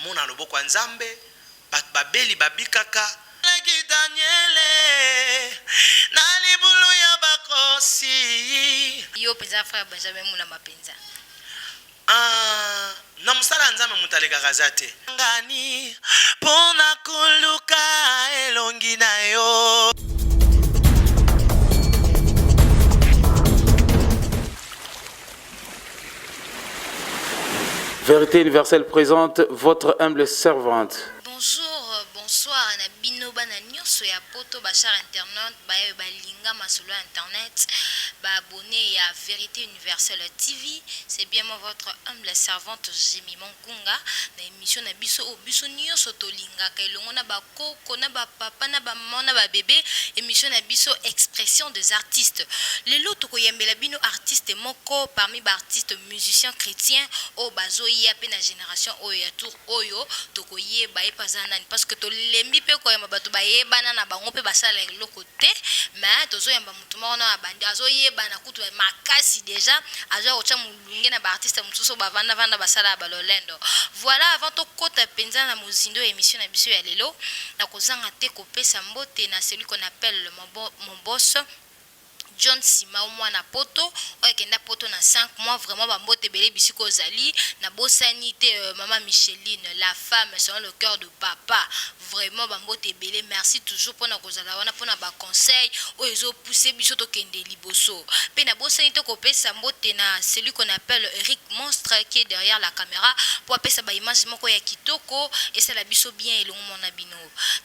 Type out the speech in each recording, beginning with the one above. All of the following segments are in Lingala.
mona loboko nzambe bato babeli babikaka laki Daniele na libulu ya bakosi yo penza frère Benjamin muna mapenza na musala nzambe mutalekaka za te ngani pona koluka elongi na yo. Vérité universelle présente votre humble servante. Bonjour, bonsoir na bino bana nyonso ya poto bachar internet baye balinga masolo internet abonné à Vérité Universelle TV. C'est bien moi votre humble servante Jimmy Monkunga na émission na biso o biso nyonso tolinga kailongo na ba koko na ba papa na ba maman na ba bébé émission na biso expression des artistes. Lelo tokoyembela bino artiste moko parmi ba artistes musiciens chrétiens o bazoya pe na génération oyo ya tour oyo tokoyeba epazana parce que to lembi pe koyamba bato bayebana na bango pe basala eloko te mais tozoyamba mutu moko na bandi azoyeba na kutu makasi déjà azo kocha mulunge na ba artiste mususu bavanda vanda basala balolendo. Voilà, avant to kota penza na mozindo émission na biso ya lelo na kozanga te kopesa mbote na celui qu'on appelle mon boss John Sima au moins na poto o kenda poto na 5 mois vraiment ba mbote belé bisiko zali na bosanité maman Micheline la femme selon le cœur de papa vraiment ba mbote belé merci toujours pour na kozala wana pour na ba conseil o ezo pousser biso to kende liboso pe na bosanité ko pesa mbote na celui qu'on appelle Eric Monstre qui est derrière la caméra pour apesa ba image moko ya kitoko et ça la biso bien elongo mona bino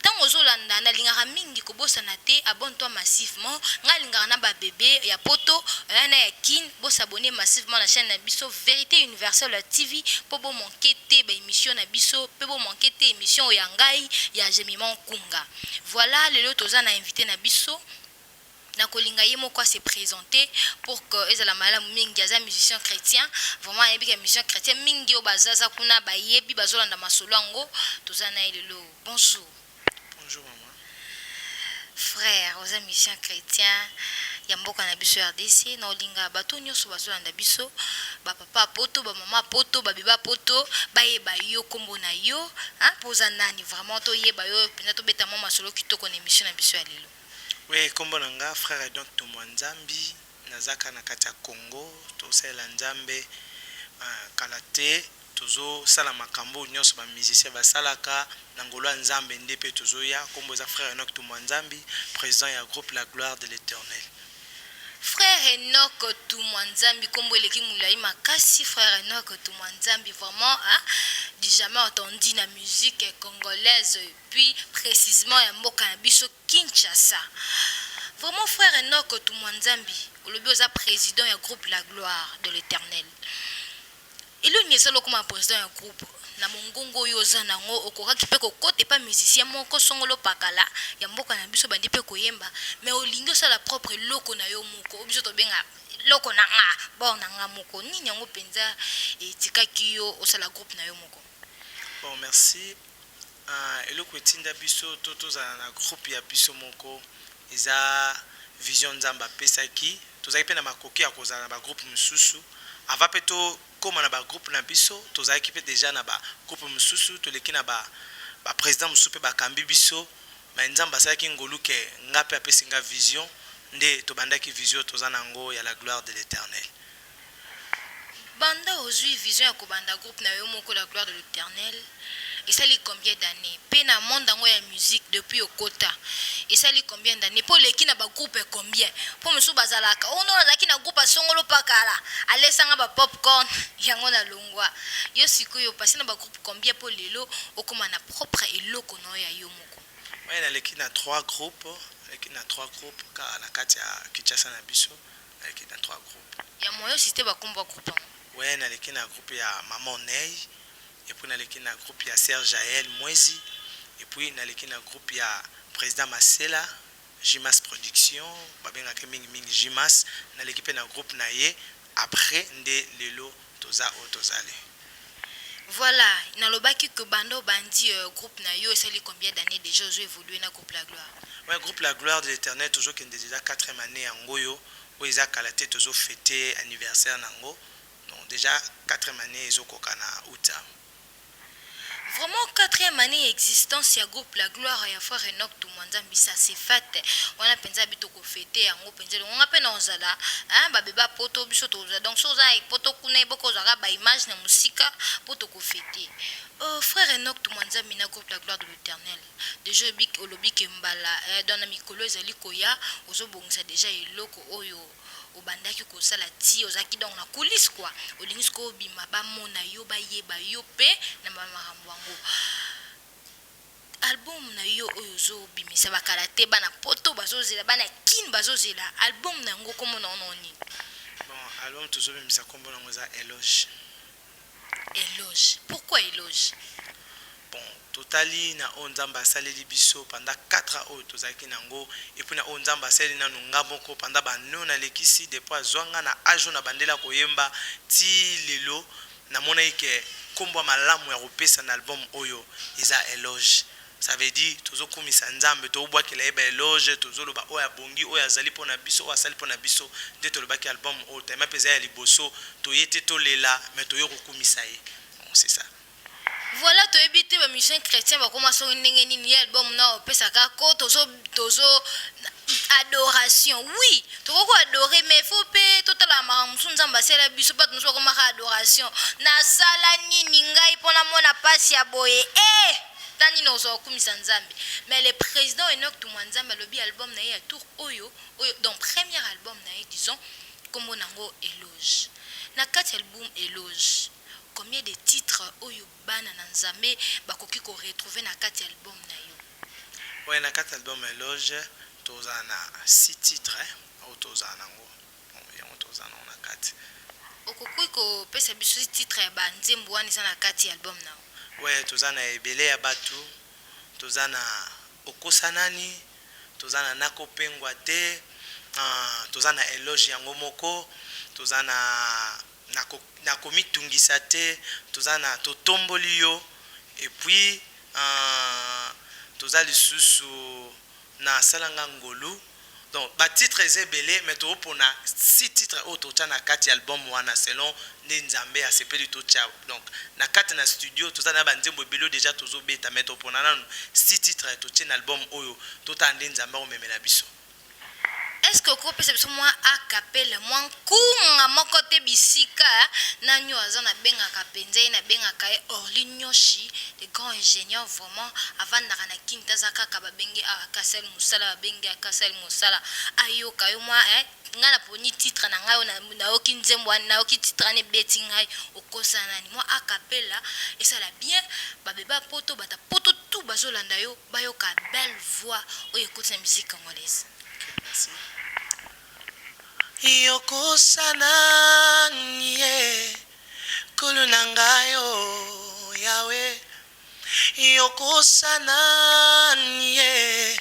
tango zolanda na lingara mingi ko bosana te abonne-toi massivement nga lingara na ba bébé ya poto na ya kin bo s'abonner massivement la chaîne na biso Vérité Universelle TV pour bo manquer te ba émission na biso pe bo manquer te émission ya ngai ya Jimmy Monkunga. Voilà lelo toza na invité na biso na kolinga ye moko se présenter pour que ezala malamu mingi aza musicien chrétien vraiment yebi ka musicien chrétien mingi o bazaza kuna ba yebi bazolanda masolo ngo toza na lelo. Bonjour. Bonjour maman. Frère, aux musiciens chrétiens ya mboka na biso RDC na olinga bato nyonso bazolanda biso ba papa poto ba mama poto ba beba poto ba yeba yo kombo na yo poza nani vraiment to yeba yo pena to beta mama solo kitoko na émission na biso ya lelo. Oui, kombo nanga frère donc to mwanzambi nazaka na kati ya Congo to sala nzambe kalate tozo sala makambo nyonso ba musicien basalaka na ngolo nzambe ndepe tozo ya kombo za frère Enoch to mwanzambi président ya groupe La Gloire de l'Éternel. Frère Enoch Tumwanzambi kombo eleki mulai makasi frère Enoch Tumwanzambi vraiment du jamais entendu la musique congolaise puis précisément ya mboka na biso Kinshasa. Vraiment frère Enoch Tumwanzambi olobi oza président ya groupe La Gloire de l'Éternel. Ilo nyesalo comme président ya groupe na mongongo yo za nango okokaki pe kokote pa musicien moko songolo pakala ya mboka na biso bandi pe koyemba mais olingo sala propre loko na yo moko obiso to benga loko na nga bon na nga moko nini yango penza etikaki yo osala groupe na yo moko. Bon merci. Eloko etinda biso toza na groupe ya biso moko eza vision nzamba pesaki tozaki pe na makoki ya kozala na ba groupe mususu avant pe to comme na ba groupe na biso tozaki équipé déjà na ba groupe mususu to leki na ba président musupe ba kambi biso ma nzamba saki ngolu ke ngape apesinga vision nde to bandaki vision tozana ngo ya La Gloire de l'Éternel. Banda ozui vision ya kobanda groupe na yo moko La Gloire de l'Éternel. Et ça lit combien d'années? Pena monde dans la musique depuis au quota. Et ça lit combien d'années? Pour les qui n'a pas groupe combien? Pour monsieur Bazalaka. Oh non, la qui n'a groupe à songolo pakala. Allez sanga ba popcorn. Yango na longwa. Yo siku yo passé na ba groupe combien pour les lots? Ou comme na propre et lot kono ya yo moko. Ouais, na leki na 3 groupes. Leki na 3 groupes. Car la kati ya Kinshasa na biso. Leki na 3 groupes. Ya moyo système ba komba groupe. Ouais, na leki na groupe ya Maman Ney. Et puis, dans le groupe, il y a Serge Jaël Moisi. Et puis, dans le groupe, il y a président Marcela, Jimas Production, Jimas. Dans l'équipe, il y a groupe Naye. Après, Lelo, Toza, Otozale. Voilà, dans le bac que Bando Bandi, groupe Nayo, c'est combien d'années déjà vous évolué dans le groupe La Gloire? Oui, groupe La Gloire de l'Éternel, toujours qu'il y a déjà 4e année en Goyo, où ils ont calaté, toujours fêté anniversaire en Go. Donc, déjà 4e année, ils ont kokana Outa. Vraiment 4e année existence ya groupe La Gloire ya frère Enoch Tumwanzambi, ça c'est fait. On a pensé bito ko fêter yango penze on a pena ozala ba beba poto biso toza donc so za poto kuna boko za ba image na musika poto ko fêter. Frère Enoch Tumwanzambi na groupe La Gloire de l'Éternel. Déjà bik olobi ke mbala dans na mikolo ezali koya ozobongisa déjà eloko oyo obandaki kosala ti ozaki donc na coulisse quoi olingi ko bima ba mona yo ba yeba yo pe na makambo yango album na yo oyo zo bimisa bakala te bana poto bazozela bana kin bazozela album na ngo komo na ononi bon album toujours bimisa kombo na ngo za éloge. Pourquoi éloge? Bon totali na onzamba saleli biso pendant 4 ans oyo tozaki nango et puis na onzamba saleli na nunga moko pendant ba nona lekisi depuis zwanga na ajo na bandela koyemba ti lelo na mona ike kombo malamu ya kopesa na album oyo iza éloge. Ça veut dire tozo kumisa nzambe to ubwakela eba éloge tozo loba oya bongi oya zali pona biso oya sali pona biso de to lobaki album oyo tema peza ya liboso to yete to lela mais to yoko kumisa ye. Bon c'est ça. Voilà, tu habites les musiciens chrétiens, va commencer à faire album na opesaka ko tozo adoration. Oui, tu vas adorer mais faut pas tout la maramsu nzamba sela biso pas nous comme adoration. Na sala nini ngai pona mona pasi ya boye. Tani nozo kumisa nzambe. Mais le président Enoch Tumwanzambe lobi album na ya tour oyo donc premier album na ye disons comme nango éloge. Na 4 album éloge. Combien de titres oyo bana na nzambe bakoki ko retrouver na 4 album na yo? Ouais, na 4 album éloge toza na 6 titres au toza nango. Bon, yango toza na 4. Okoki ko pesa biso titre ya ba nzembo wana na 4 album na yo? Ouais, toza na ebele ya batu, toza na okosanani, toza na nakopengwa te, toza na éloge yango moko, toza na komitungisa te, toza na totomboli yo, et puis toza lisusu na salanga ngolu. Donc ba titre ezebele mais to pona 6 titres auto na 4 album wana selon nzambe a sepeli to cha. Donc na 4 na studio toza na ba nzembo ebelo déjà tozo beta mais to pona na 6 titres to chen album oyo to ta nzambe o memela biso. Est-ce que vous pouvez moi a capella moi kunga moko te bisika na nyo azana benga kapenze na benga kai Orly Nyoshi les grands ingénieurs vraiment avant na kinta zaka ka bengi a Kasel Musala bengi a Kasel Musala ayo kayo moi ngana poni titre na ngayo na okinzembo na oki titre ne betting hai okosana ni moi a capella et ça la bien ba beba poto bata poto tout bazolanda yo bayoka belle voix oyo écoute musique congolaise. Merci. Yoko sana nye kulunangayo yawe yoko sana nye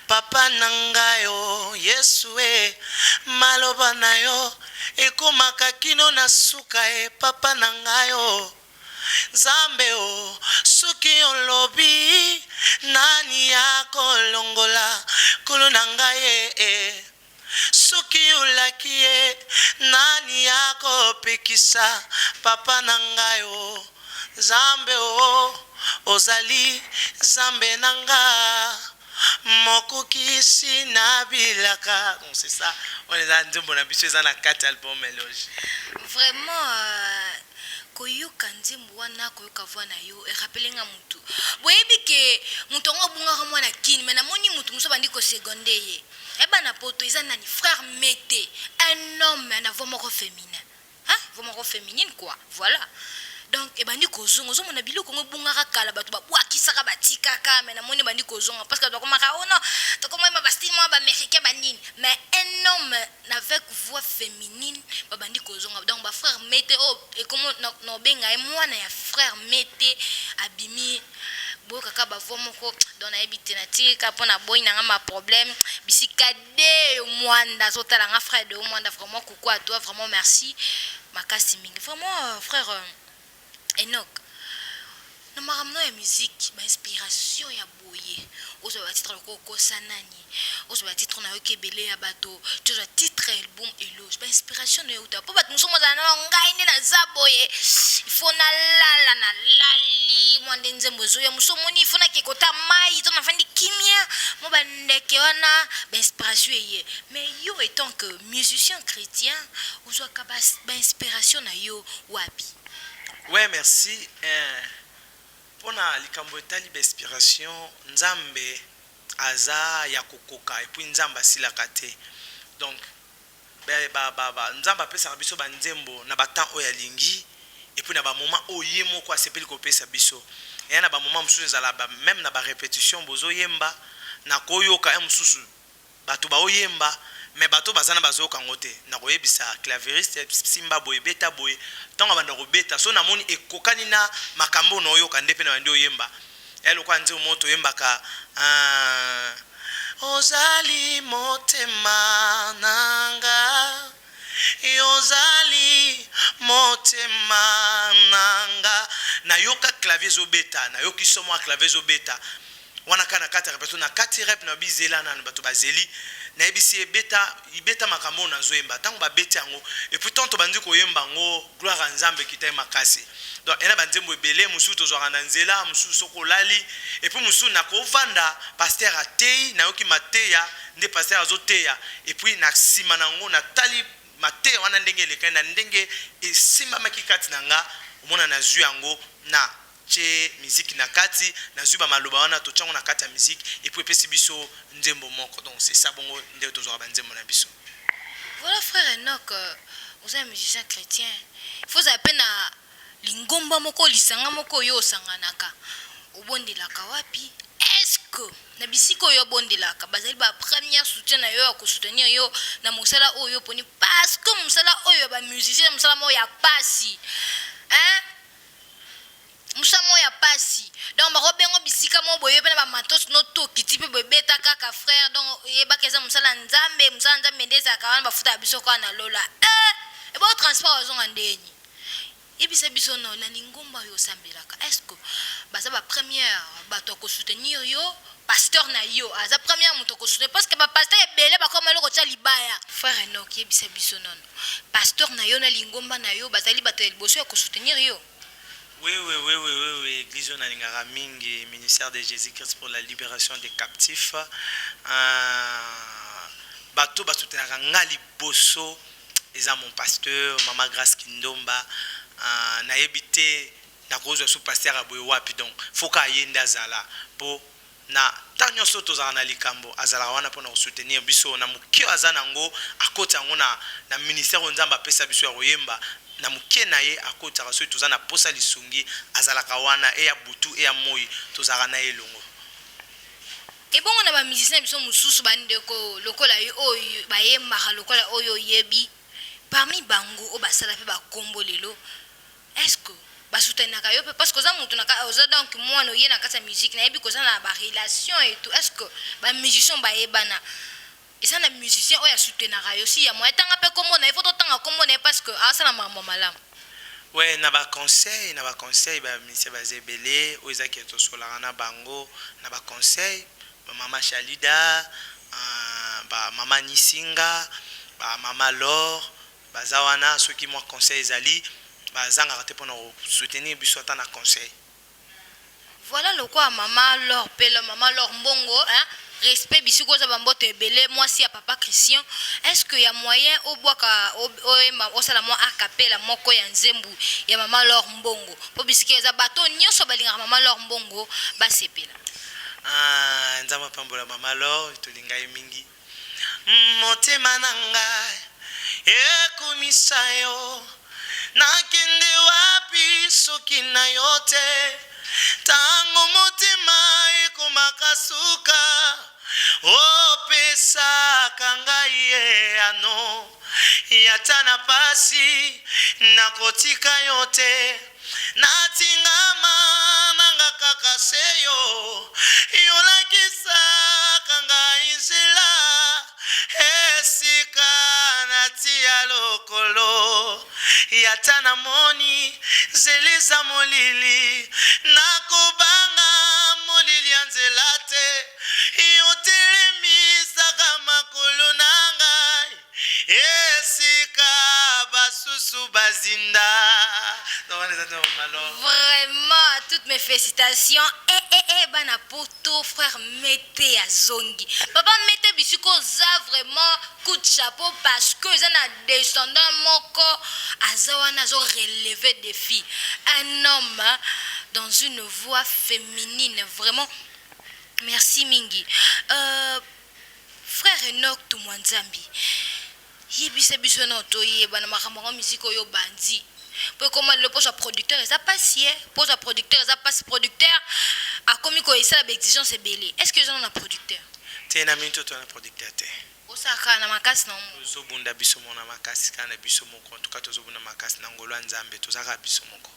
papa nangayo Yesue maloba nayo ekomaka kino na suka papa nangayo Nzambe o suki olobi nani yako longola kulunangaye suki ulakie nani yako pekisa papa nangayo Nzambe o ozali Nzambe nanga mokukisi na bilaka. Donc c'est ça, on est dans un bon habitué dans la 4 albums éloge. Vraiment koyoka nzembo wana koyoka voix na yo erapelenga mutu boyebi ke mutu ngo bunga mwana kini mais namoni mutu muso bandi ko seconde ye eba na poto isa nani frère Mété un homme na voix moko féminin voix moko féminine quoi voilà donc ebandi kozonga zo mona biloko ngo bunga kala batu ba bwakisaka batikaka mais namoni bandi kozonga parce que to komaka ono to komema ba style mo ba américain banini mais un homme avec voix féminine babandi kozonga donc ba frère Mété et comment no benga e mwana ya frère Mété abimi boka ka ba voix moko donc na ebité na tika pona boy na ma problème bisika de mwanda zotala nga frère de mwanda vraiment coucou à toi vraiment merci makasi mingi vraiment frère Enoch na maramno ya musique ba inspiration ya boye ozo ba titre ko sanani ozo ba titre na okebele ya bato ozo titre album éloge ba inspiration na uta po bat musomo za na ngai ne na za boye il faut na lala na lali mwande nzembo zoya musomoni il faut na kekota mai to na fandi kimia mo bandeke wana ba inspiration ye mais yo étant que musicien chrétien ozwa ka ba inspiration na yo wapi? Ouais, merci. Pona likambo etali ba inspiration nzambe aza ya kokoka et puis nzamba silaka te. Donc nzamba pesa biso ba nzembo na ba temps oya lingi et puis na ba moment oye moko asepeli ko pesa biso. Et na ba moment mususu ezala même na ba répétition bozo yemba na koyoka mususu bato ba oyemba mais bato bazana bazoka ngote na koyebisa clavieriste simba boye beta boye tonga banda ko beta so na moni ekokani na makambo no yoka ndepe na ndio yemba elo kwa nzeo moto yembaka ozali motema nanga yozali motema nanga na yoka clavier zo beta na yoki somo clavier zo beta wana kana kata repeto na kati rep na bizela na bato bazeli na ebisi ibeta makambo na zoemba tango ba beti yango et pourtant to bandi ko yemba ngo gloire à nzambe kitai makasi donc ena banzembo ebele musu to zwa na nzela musu soko lali et puis musu na ko vanda pasteur atei na yoki mateya nde pasteur azoteya et puis na sima na ngo na tali mateya wana ndenge le kana ndenge esimba makikati nanga omona na zu yango na che musique na kati na zuba maloba wana to chango na kati ya musique et puis pesi biso nzembo moko donc c'est ça bongo nde to zo ba nzembo na biso. Voilà frère Enoch, vous êtes un musicien chrétien. Il faut appeler na lingomba moko lisanga moko yo sanganaka. Obondelaka wapi? Est-ce que na bisiko yo bondelaka bazali ba première soutien na yo ko soutenir yo na musala oyo poni parce que musala oyo ba musicien musala mo ya pasi. Hein? Musamo ya pasi donc barobengo bisika mo boye pena ba matos no to kitipe bebeta kaka frère donc yeba keza musala nzambe ndeza kawana bafuta biso kwa na lola e bo transport ozonga ndeni ebisa biso no na lingomba yo sambelaka est-ce que baza ba première bato ko soutenir yo pasteur na yo aza première moto ko soutenir parce que ba pasteur ebele ba koma loko tsa libaya frère Enoch ebisa biso non pasteur na yo na lingomba na yo bazali bato elboso ya ko soutenir yo. Oui, Église Nalingara Mingi, ministère de Jésus-Christ pour la libération des captifs. Bato Batutenaka Ngali Bosso, ils ont mon pasteur, Maman Grace Kindomba, na ebité, na cause sous pasteur Aboye Wapi, donc, faut qu'à yenda zala, pour na tanyo soto za na likambo azala wana pona soutenir biso na mukio azanango akota ngona na ministère nzamba pesa biso ya royemba na muke na ye akota raso tozana posa lisungi azalaka wana e ya butu e ya moi tozaka na elongo e bongo na ba musicien biso mususu bandeko lokola yo oyo bayemba lokola oyo yebi parmi bango o basala pe ba kombo lelo est-ce que basoutenaka yo parce que za mutu na oza donc moi no ye na kata musique na yebi koza na ba relation et tout est-ce que ba musicien bayebana et ça na musicien oya soutenaka yo si ya moi tanga pe kombo na il faut tanga kombo na parce que asala mambo malamu. Ouais, na ba conseil ba musicien bazebele oza ki to sola na bango na ba conseil ba mama Shalida ba mama Nisinga ba mama Laure bazawana ceux qui moi conseil ezali bazanga raté pour nous soutenir biso ata na conseil. Voilà le quoi maman Laure pele maman Laure Mbongo hein respect bisiko za bambote ebele moi si à papa Christian est-ce que y a moyen au boaka au sala mo acapella moko ya nzembu ya maman Laure Mbongo po bisike za bato nyoso balinga maman Laure Mbongo basepela nzamba pambola maman Laure tolinga mingi motema nanga ekumisayo nakende wapi soki na yote tango motema ekomakasuka opesaka ngai ye ano yata na pasi nakotika yote natingama nanga kaka seyo yolakisaka ngai nzela esika natia lokolo yata na moni zeleza molili nakobanga molili ya nzela te yotelemisaka makolo na ngai esika basusu bazinda félicitations. Bana poto frère Mete à Zongi. Papa Mete Bissuko za vraiment coup de chapeau parce que ils ont descendant moko azawana zo relevé défi. Un homme dans une voix féminine vraiment. Merci Mingi. Frère Enoch Tumwanzambi. Yebise biso na otoye bana makambo misiko yo bandi. Pour comment le poste producteur et ça passe poste producteur et ça passe producteur a commis quoi ça l'exigence est belé. Est-ce que j'en ai un producteur? T'es na minute toi na producteur te. Osaka na makasi na mo. Zo bunda biso mona makasi kana biso moko en tout cas tozo bunda makasi na ngolo nzambe tozaka biso moko.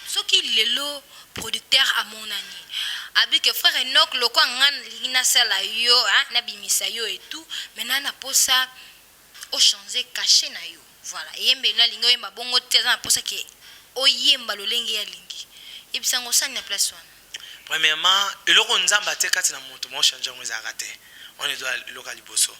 Ce qui lelo producteur à mon ami. Abi que frère Enoch le quoi ngan lina sala yo na bimisa yo et tout maintenant na posa o changer caché na yo. Voilà, yembe na lingo yemba bongo teza na posa ke o yemba lolenge ya lingi. Ebisango sani na place wana. Premièrement, eloko nzamba te kati na moto mo changer ngo ezaka te. On est doit local bosso.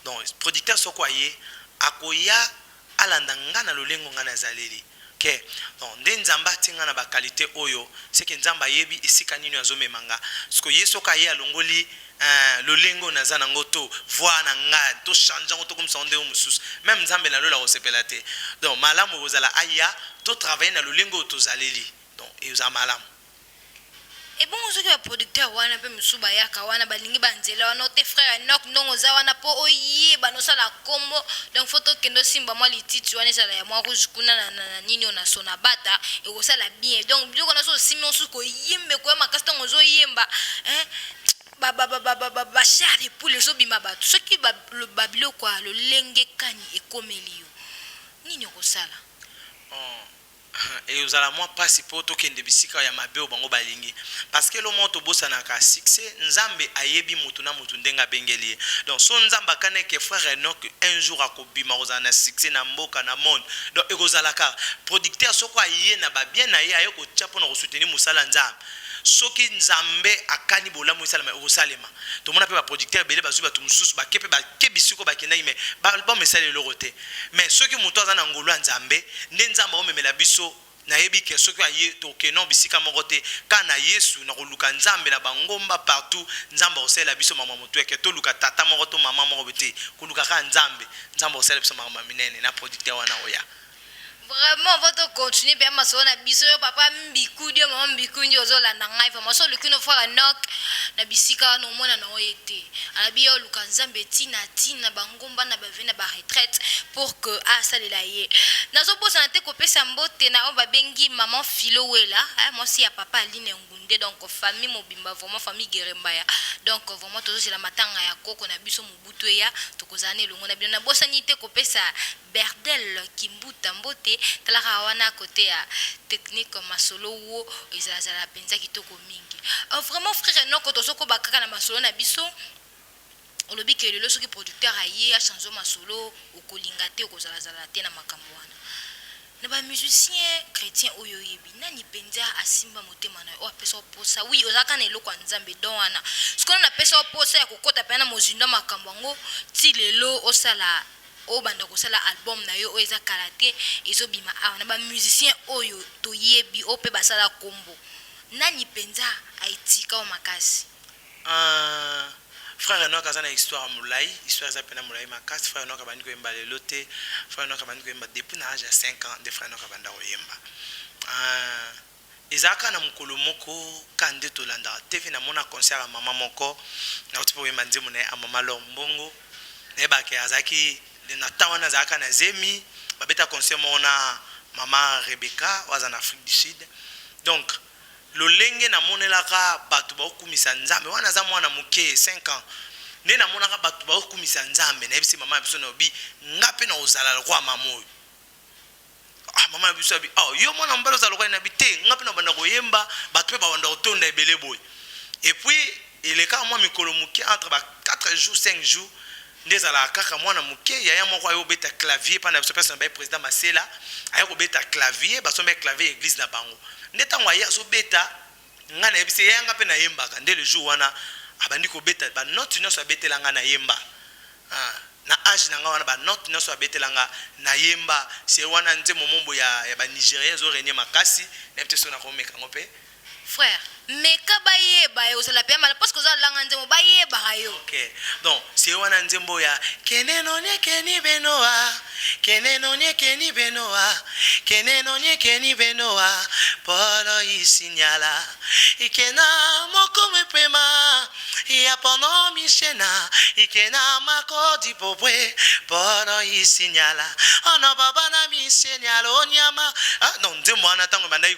Donc producteur soko aye akoya alanda ngana lolengo ngana zaleli. Okay. Donc nde nzamba tinga na ba qualité oyo, c'est que nzamba yebi esika nini azomemanga. Siko yeso ka ye alongoli lolengo naza nango to voix na nga to changer ngo to comme ça onde mususu. Même nzambe na lola osepela te. Donc malamu ozala aya to travailler na lolengo to zaleli. Donc e uza malamu. Et bon, ce que le producteur wana pe musuba yaka wana balingi banzela wana te frère Enoch ndongo za wana po oye banosa la combo donc photo kendo simba moi lititi wana za la moi rouge kuna na nini ona sona bata et ko sala bien donc bio kona so simi osu ko yembe ko ma kaston ozo yemba ba chari pour les obima ba ce qui le babilo quoi le lenge kani e komelio nini ko sala et vous allez moi passer pour tout kende bisika ya mabe bango balingi parce que le moto bossa na ka succès nzambe ayebi mutu na mutu ndenga bengeli donc son nzamba kane ke frère Enoch un jour akobima ozana succès na mboka na monde donc ekozalaka producteur soko aye na ba bien na ye ayoko tchapo na soutenir musala nzambe soki nzambe akani bolamu esalama ekosalema tomona pe ba producteur bele bazu batu mususu bakepe bakebisiko bakenda ime ba mesale lorote mais soki mutu azana ngolo nzambe nde nzamba omemela biso na yebi ke soki aye to kenon bisika moko te kana Yesu na koluka nzambe na bangomba partout nzamba osela biso mama mutu eke to luka tata moko to mama moko bete koluka ka nzambe osela biso mama minene na producteur wana oya. Vraiment, votre continuer bien ma soeur na biso papa mbiku dio maman mbiku ndio zo la ngai fa maso lukino frère Enoch na bisika no mona na oyete abi yo lukanzambe tina bangomba na bavena ba retraite pour que salela ye nazo bosa na te kopesa mbote na ba bengi maman Philo wela moi si ya papa Aline Ngunde donc famille mobimba vraiment famille Gerembaya donc vraiment tozo la matanga ya koko na biso mubutu ya tokozane longo na bino na bosa ni te kopesa Berdel Kimbuta mbote talaka wana côté ya technique masolo wo ezala penza kitoko mingi vraiment frère Enoch tozoko bakaka na masolo na biso olobi ke lelo soki producteur aye a changer masolo okolinga te okozala te na makambo wana na ba musicien chrétien oyo yebi nani penza asimba motema na o apesa posa oui ozaka na eloko nzambe don wana sikona na pesa posa ya kokota pena mozinda makambo ngo ti lelo osala o banda kosala album na yo eza karaté ezobima awa na ba musicien oyo toyebi o pe basala kombo nani penza aitika o makasi frère Enoch azana histoire mulai histoire za pena mulai makasi frère Enoch abandi ko yemba lelote frère Enoch abandi ko yemba depuis na âge ya 5 ans de frère Enoch abanda ko yemba ezaka na mukolo moko kande tolanda TV na mona concert ya mama moko na otipo yemba nzemu na ya mama Lombongo neba ke azaki na tawana zaka na zemi babeta concert mona mama Rebecca waza na Afrique du Sud donc lolenge na monelaka batu ba okumisa nzambe wana za mwana muke 5 ans ne na monaka batu ba okumisa nzambe na ebisi mama biso na obi ngape na ozala kwa mamoyo mama biso abi yo mwana mbalo za lokwa na bite ngape na banda koyemba batu pe ba banda otonda ebele boy et puis il est quand moi mikolo muke entre 4 jours 5 jours ndezala kaka mwana muke yaya moko ayo beta clavier pana biso personne ba président Masela ayo ko beta clavier ba sombe clavier église na bango ndeta ngwa ya zo beta ngana ebise yanga pe na yemba ka nde le jour wana abandi ko beta ba note nyonso abetela nga na yemba na age na nga wana ba note nyonso abetela nga na yemba se wana nze momombo ya ba Nigeria zo renye makasi na pete so na komeka ngope frère mais kabaye baye osala pe mal parce que za langa nzembo baye bayo. OK. Donc c'est wana nzembo ya keneno nye keni benoa. Keneno nye keni benoa. Keneno nye keni benoa. Polo isinyala. Ikena moko mepema. Ya pono mishena. Ikena mako di popwe. Polo isinyala. Ono baba na misinyala onyama. Ah non nzembo wana tango bandai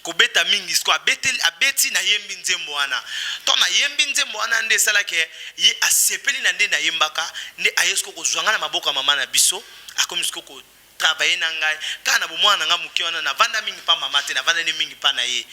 ko beta mingi sko abeti na yembi nzembo wana to na yembi nzembo wana nde sala ke ye asepeli na nde na yembaka nde ayesko ko zwanga na maboko mama na biso akomisko ko travailler na ngai kana bo mwana nga muki wana na vanda mingi pa mama te na vanda ne mingi pa na ye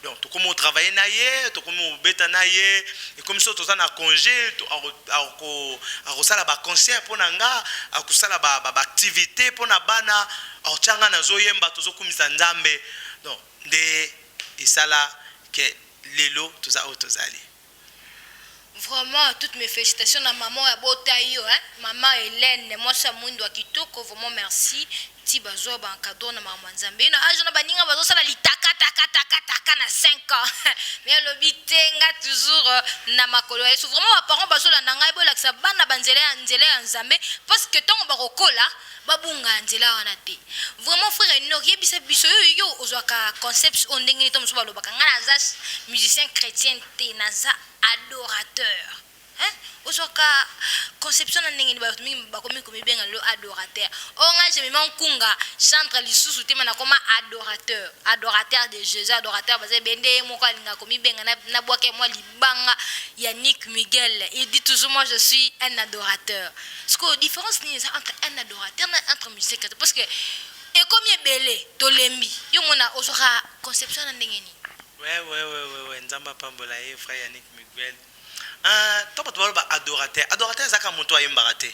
donc to komo travailler na ye to komo beta na ye et comme ça to za na congé to ako sala ba concert pona nga akusala ba activité pona bana ochanga na zo yemba to zo kumisa nzambe donc de isala que lelo toza otozali. Vraiment toutes mes félicitations à maman ya botayo hein maman Hélène moi ça mundo akitoko vraiment merci ti bazo ba cadeau na maman Nzambe na ajo na baninga bazo sala litaka taka na 5 ans mais le bitenga toujours na makolo yesu vraiment ba parents bazo la nanga bo laksa bana banzele ya Nzambe parce que tant ba kokola babunga nzela wana te vraiment frère no yebisa biso yo ozwaka concept on ndenge to mso balobaka ngana za musicien chrétien te naza adorateur hein ozwaka conception na ndenge ba bakomi komi benga lo adorateur onga je me mankunga chantre lisusu te mana koma adorateur de Jésus adorateur baze bende moko alinga komi benga na bwake moi libanga Yannick Miguel il dit toujours moi je suis un adorateur ce que différence ni entre un adorateur et entre musicien parce que et comme belé tolembi yo mona ozwaka conception na ndenge ni ouais nzamba pambola ye frère Yannick Miguel topa ba adorateur zaka moto ayembaka te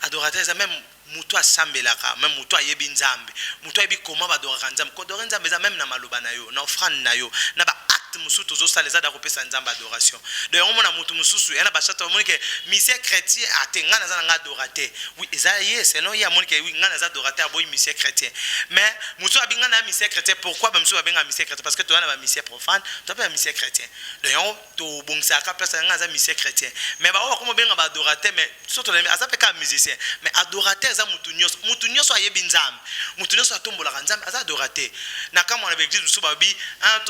adorateur za même moto asambelaka même moto ayebi nzambe moto ayebi koma badoraka nzambe ko dora nzambe za même na maloba na yo na offrande na yo na ba acte mususu tozo sala za da kopesa nzambe adoration de on mona moto mususu yana ba chata moni ke misère chrétien atenga na za nga adorateur oui eza yes non ya moni ke oui nga na za adorateur boy misère chrétien mais moto abinga na misère chrétien pourquoi ba mususu abenga misère chrétien parce que to na ba misère profane to pa misère chrétien de on to bongsa ka place nga za misère chrétien mais ba o ko mo benga ba adorateur mais surtout aza pe ka musicien mais adorateur za mutu nyonso ayebi nzambe mutu nyonso atombolaka nzambe aza adorateur na kama na beglise musu babi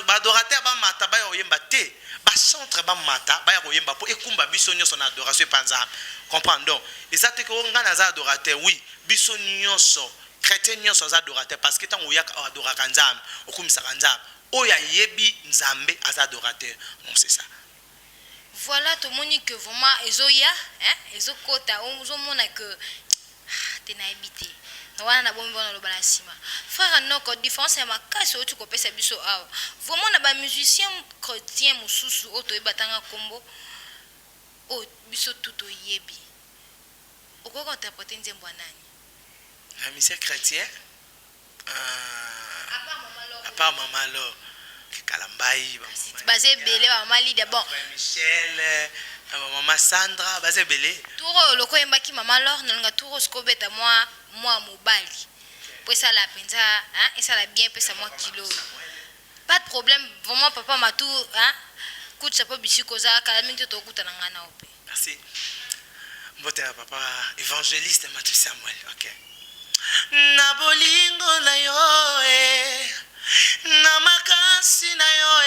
ba adorateur ba mata ba oyemba te ba centre ba mata ba ya koyemba po ekumba biso nyonso na adoration pa nzambe comprendre donc ezate ko ngana za adorateur oui biso nyonso chrétien nyonso za adorateur parce que tango yaka adoraka nzambe okumisaka nzambe oya yebi nzambe aza adorateur non c'est ça. Voilà tout le monde que vraiment ezoya hein ezokota ozomona que tena habité wana na bombe wana lobala sima frère noko différence ya makasi otu ko pesa biso awa vraiment na ba musicien chrétien mususu oto ebatanga kombo o biso tuto yebi okoko interpréter nzembo nani la musicien chrétien à part maman lo Kalambai basé belé maman Lydia bon Michel maman Sandra basé belé turo loko embaki maman Laure nanga turo skobeta moi mobali pour ça la penza hein et ça la bien pesa moi kilo pas de problème vraiment papa m'a tout hein coûte ça pas bichi koza kala mingi to kuta nanga na ope merci mbote papa évangéliste Mathieu Samuel OK na bolingo na yo na makasi na yo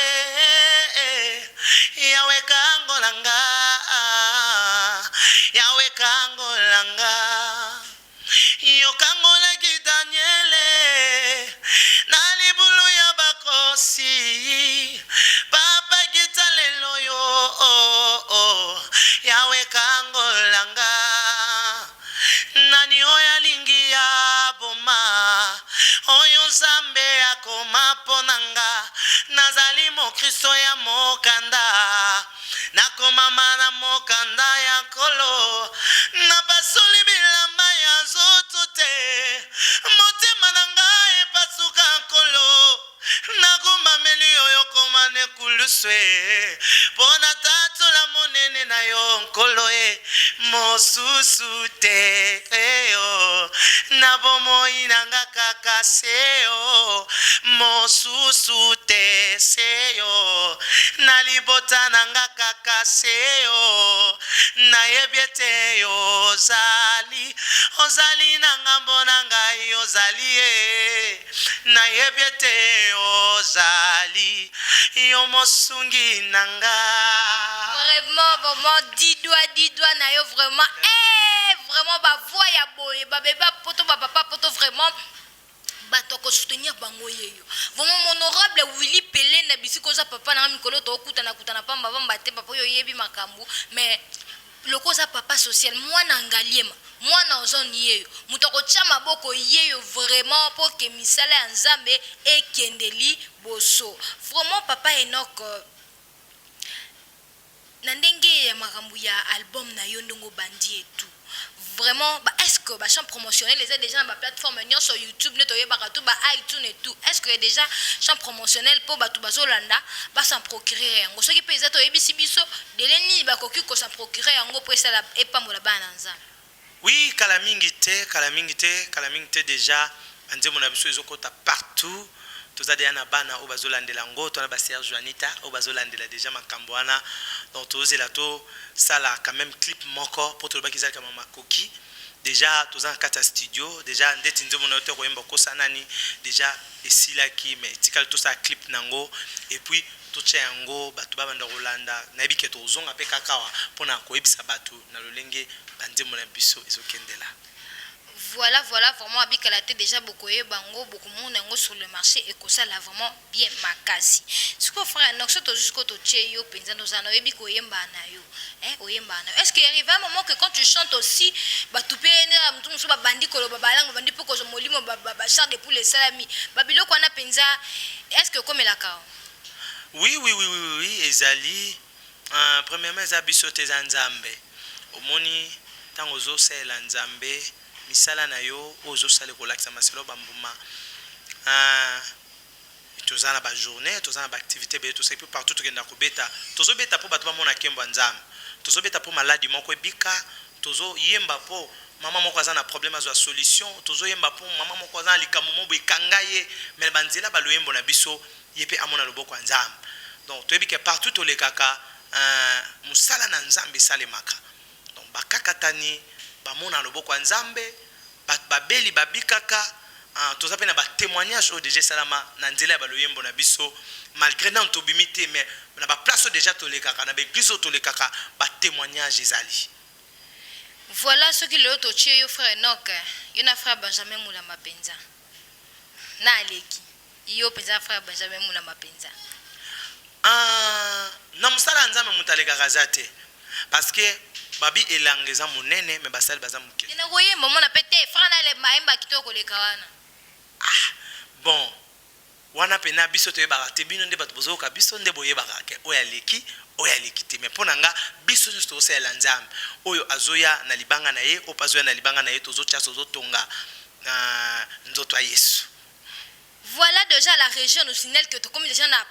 yawe kangolanga yo kangolaki Daniele na libulu ya bakosi papa kitalelo yo yawe kangolanga nani oyo alingi ya boma oyo nzambe akoma ponanga nazali mokristo ya mokanda nakomama na mokanda ya nkolo napasoli bilamba ya nzoto te motema na ngai epasuka nkolo nakomameli oyo koma nekuluswe mpo na tatola monene na yo nkolo mosusu te na na bomoi nanga kaka seyo mosusu te seyo na libota nanga kaka seyo na yebiete yo ozali nanga mbona ngai ozali na yebiete ozali yo mosungi nanga. Vraiment, dis-doigt, na yo vraiment, vraiment, ba voix ya boye, ba bébé poto, ba papa poto, vraiment, batoko soutenir bango yeyo. Vraiment, mon honorable Willy Pelé, na bisi koza papa, na mikolo, to kutana pamba, bate, papa yo yebi makambu, mais, loko za papa social, moi na ngaliema, moi na ozoni yeyo, mutoko tia maboko yeyo, vraiment, pour que misala ya nzambe, ekendeli boso. Vraiment, papa Enoch, Nandenge ya makambu ya album na yo ndongo bandi et tout. Vraiment, est-ce que champ promotionnel les déjà dans la plateforme sur YouTube, ne toye baratou ba iTunes et tout. Est-ce que déjà champ promotionnel pour batu bazolanda ba s'en procurer ngo soki peza to yebisi biso de leni ba koki ko s'en procurer ngo pour ça et pas mola bananza. Oui, kala mingi te déjà ande mona biso ezokota partout. Toza deya na bana o bazolandela ngo to na ba Serge Juanita o bazolandela déjà makambo wana. Donc tozela to sala quand même clip moko pour to ba kizali kama makoki. Déjà toza en kata studio déjà ndeti nzo mona to koyemba kosa nani déjà esila ki mais tikal to sa clip nango et puis to tcha yango batu ba banda rolanda na yebike to zonga pe kakawa pona ko yebisa batu na lolenge bande mona biso ezokendela. Voilà, vraiment, Abikalate déjà beaucoup bango, beaucoup de monde sur le marché et que ça l'a vraiment bien makasi. Ce qu'on fera, nous sommes jusqu'au toucher yo, penza nous en avons biko yemba na yo, Est-ce qu'il arrive un moment que quand tu chantes aussi, bah tu peux ne, tout le bandi kolo babalang, bandi poko zo molimo char de poules salami, babilo ko na penza, est-ce que comme la kao? Oui, ezali. Premièrement, zabiso te zanzambe. Omoni tango zo se la nzambe. Misala na yo ozo sale kolakisa maselo bambuma tozana ba journée tozana ba activité be to sepi partout to kenda kobeta tozo beta po bato ba mona kembo nzambe tozo beta po maladi moko ebika tozo yemba po mama moko azana problème azo solution tozo yemba po mama moko azana likamu mobo ekangaye mais banzela ba loyembo na biso yepe amona loboko nzambe donc to ebike partout to lekaka musala na nzambe salemaka donc bakakatani bamona loboko nzambe babeli babikaka toza pe na ba témoignage au déjà salama na nzela ba loyembo na biso malgré na ntobimité mais na ba place déjà tolekaka na ba église tolekaka ba témoignage ezali. Voilà ce qui le autre yo frère Enoch yo na frère Benjamin Moula Mapenza na aleki yo penza frère Benjamin Moula Mapenza na musala nzambe mutaleka kazate parce que babi elangeza monene me basali baza muke ina koyemba mona pete frana le maemba kitoko le kawana bon wana pena biso to yebaka te bino nde bato bozoka biso nde boyebaka ke oya leki te mais ponanga biso nyonso tozosala nzambe oyo azoya na libanga na ye oyo azoya na libanga na ye tozotia tozotonga nzoto ya Yesu. Voilà déjà la région nous signale que comme déjà na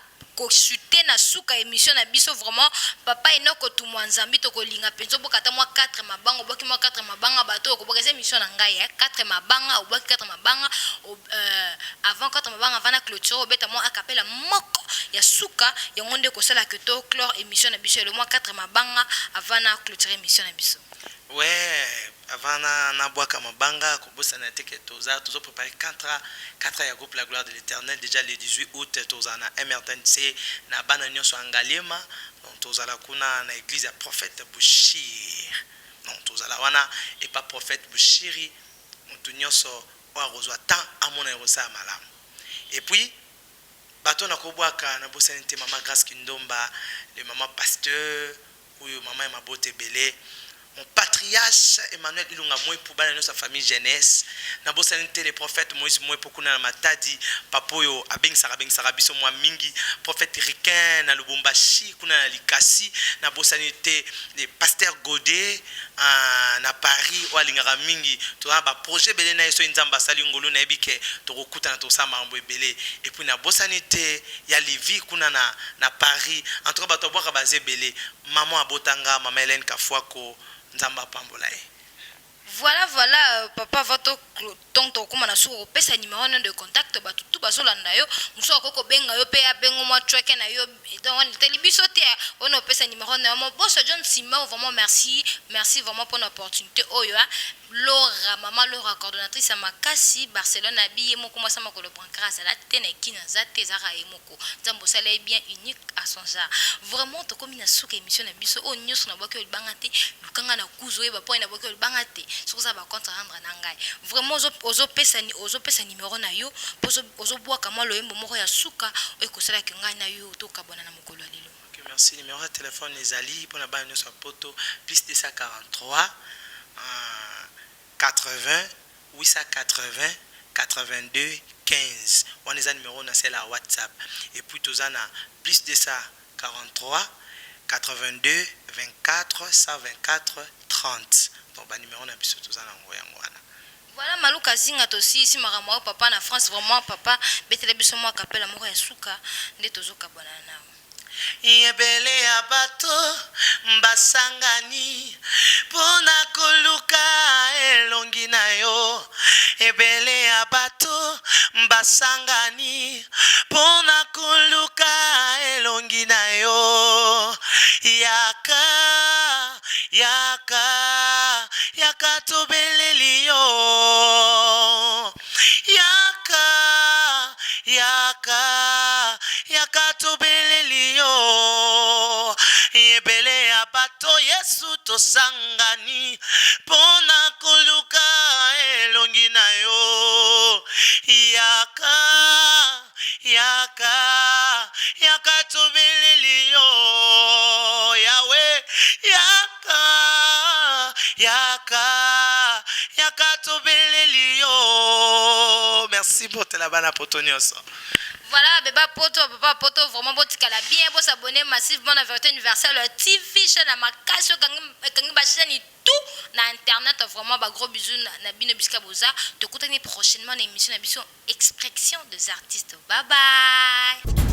chuté na suka émission na biso vraiment papa Enoch to mwanzambi to kolinga penzo bokata mwa 4 mabanga boki mwa 4 mabanga bato ko bokese émission na ngai 4 mabanga boki 4 mabanga avant 4 mabanga avant la clôture obeta mwa akapela moko ya suka ya ngonde ko sala que to clore émission na biso le mwa 4 mabanga avant la clôture émission na biso. Ouais, avant na boaka mabanga kobosa na teke toza préparer 4 ya groupe la gloire de l'Éternel déjà le 18 août toza na MRTNC na bana nyonso angaliema donc toza la kuna na église ya prophète Bouchir donc toza la wana et pas prophète Bouchiri mutu nyonso o arozwa temps amona rosa malamu et puis bato na kobwaka na bosa nte mama Grâce Kindomba le maman pasteur ou maman Mabote Belé mon patriarche Emmanuel Ilunga Moué pour bana sa famille jeunesse na bosanité les prophètes Moïse Moué pour kuna na matadi papoyo abeng sara biso mwa mingi prophète ricain na Lubumbashi kuna na Likasi na bosanité les pasteur Godé na Paris ou alingara mingi to ba projet belé na yeso nzamba sali ngolo na ebike to kokuta na to sa mambo ebele et puis na bosanité ya Livi kuna na Paris en tout cas bato boka bazé belé maman abotanga maman Hélène Kafuako nzamba pambola. Voilà, papa votre tonton comme on a sur pesa numéro de contact ba tout bazolanda yo muso akoko benga yo pe abengo mwa track na yo donc télébiso te on a pesa numéro na mon boss John Simon vraiment merci vraiment pour l'opportunité oyo Laura maman Laura coordonnatrice à Makasi Barcelone habillé moko moi ça mako le prendre grâce à la tene kina zate zara e moko zambo ça est bien unique à son genre vraiment to comme na souka émission na biso o nyoso na boke bangate lukanga na kuzo e ba point na boke bangate sur ça ba contre rendre na ngai vraiment ozo pesa numéro na yo ozo boa kama loyembo moko ya suka o ko sala kinga na yo to kabona na mokolo lelo. OK, merci. Numéro de téléphone ezali pour na ba nyoso poto plus 243 80 880 82 15. On a un numéro c'est la WhatsApp et puis tout ça plus de ça 43 82 24 124 30. Donc ba numéro na biso tout ça na ngoyangwana. Voilà Maluka zinga tosi si makamwa papa na France vraiment papa betele biso mwa kapela moko ya suka nde tozoka bona nao. Yebele ya bato mbasangani pona koluka elongi na yo ebele ya bato mbasangani pona koluka elongi na yo yaka tobeleli yo yaka tobeleli yo yebele ya bato Yesu tosangani pona koluka elongi na yo yaka tobeleli yo Yahweh yaka tobeleli yo. Merci pour te la bana potonioso. Voilà, papa poto, vraiment beau tikala bien, beau s'abonner massivement à Vérité Universelle TV, chaîne à ma casse, kangi ba chaîne tout na internet, vraiment ba gros bisous na bino biska boza. Te prochainement une émission Expression des artistes. Bye bye.